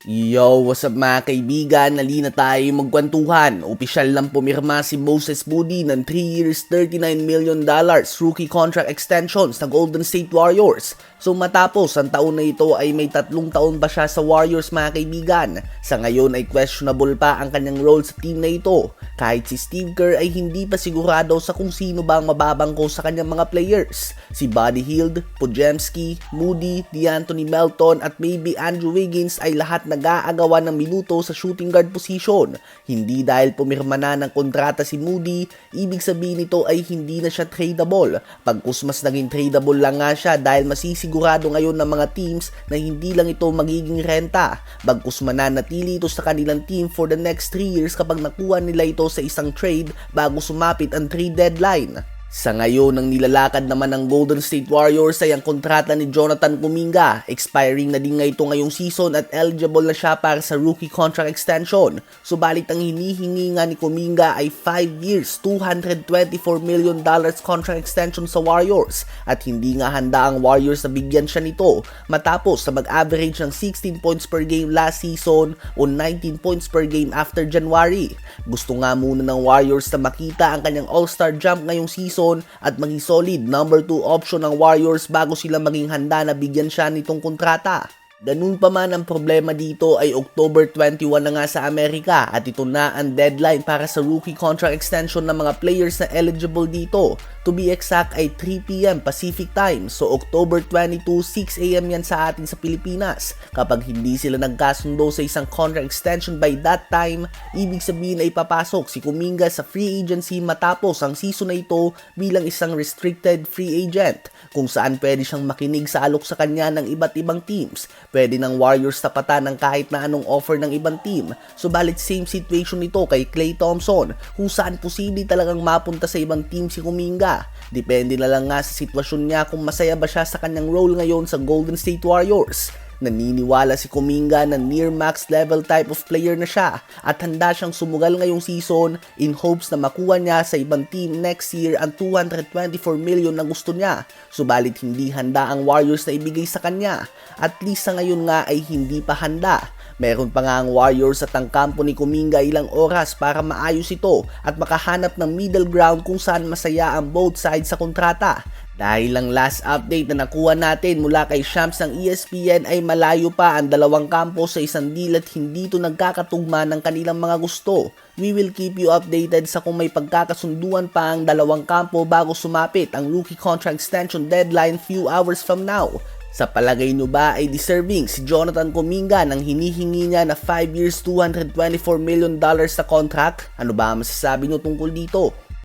Yo, what's up mga kaibigan? Halina tayo magkwentuhan. Opisyal lang pumirma si Moses Moody ng 3 years $39 million rookie contract extension sa Golden State Warriors. So matapos ang taon na ito ay may 3 taon pa siya sa Warriors mga kaibigan. Sa ngayon ay questionable pa ang kanyang role sa team na ito. Kahit si Steve Kerr ay hindi pa sigurado sa kung sino ba ang mababangko sa kanyang mga players. Si Buddy Hield, Podziemski, Moody, D'Anthony Melton at maybe Andrew Wiggins ay lahat nag-aagawan ng minuto sa shooting guard position. Hindi dahil pumirma na ng kontrata si Moody, ibig sabihin nito ay hindi na siya tradable. Pagkus mas naging tradable lang nga siya dahil masisigurado ngayon ng mga teams na hindi lang ito magiging renta. Bagkus mananatili ito sa kanilang team for the next 3 years kapag nakuha nila ito sa isang trade bago sumapit ang trade deadline. Sa ngayon, ang nilalakad naman ng Golden State Warriors ay ang kontrata ni Jonathan Kuminga. Expiring na din nga ito ngayong season at eligible na siya para sa rookie contract extension. Subalit ang hinihingi nga ni Kuminga ay 5 years, $224 million contract extension sa Warriors. At hindi nga handa ang Warriors na bigyan siya nito matapos na mag-average ng 16 points per game last season o 19 points per game after January. Gusto nga muna ng Warriors na makita ang kanyang all-star jump ngayong season at maging solid number 2 option ng Warriors bago sila maging handa na bigyan siya nitong kontrata. Ganun pa man ang problema dito ay October 21 na nga sa Amerika at ito na ang deadline para sa rookie contract extension ng mga players na eligible dito. To be exact ay 3 PM Pacific Time, so October 22, 6 AM yan sa atin sa Pilipinas. Kapag hindi sila nagkasundo sa isang contract extension by that time, ibig sabihin ay papasok si Kuminga sa free agency matapos ang season na ito bilang isang restricted free agent, kung saan pwede siyang makinig sa alok sa kanya ng iba't ibang teams. Pwede ng Warriors tapatan ng kahit na anong offer ng ibang team. Subalit same situation ito kay Klay Thompson, kung saan posible talagang mapunta sa ibang team si Kuminga. Depende na lang nga sa sitwasyon niya kung masaya ba siya sa kanyang role ngayon sa Golden State Warriors. Naniniwala si Kuminga na near max level type of player na siya at handa siyang sumugal ngayong season in hopes na makuha niya sa ibang team next year ang $224 million na gusto niya. Subalit hindi handa ang Warriors na ibigay sa kanya. At least sa ngayon nga ay hindi pa handa. Meron pa nga ang Warriors at ang kampo ni Kuminga ilang oras para maayos ito at makahanap ng middle ground kung saan masaya ang both sides sa kontrata. Dahil ang last update na nakuha natin mula kay Shams ng ESPN ay malayo pa ang dalawang kampo sa isang deal at hindi ito nagkakatugma ng kanilang mga gusto. We will keep you updated sa kung may pagkakasunduan pa ang dalawang kampo bago sumapit ang rookie contract extension deadline few hours from now. Sa palagay nyo ba ay deserving si Jonathan Kuminga nang hinihingi niya na 5 years $224 million sa contract? Ano ba ang masasabi nyo tungkol dito?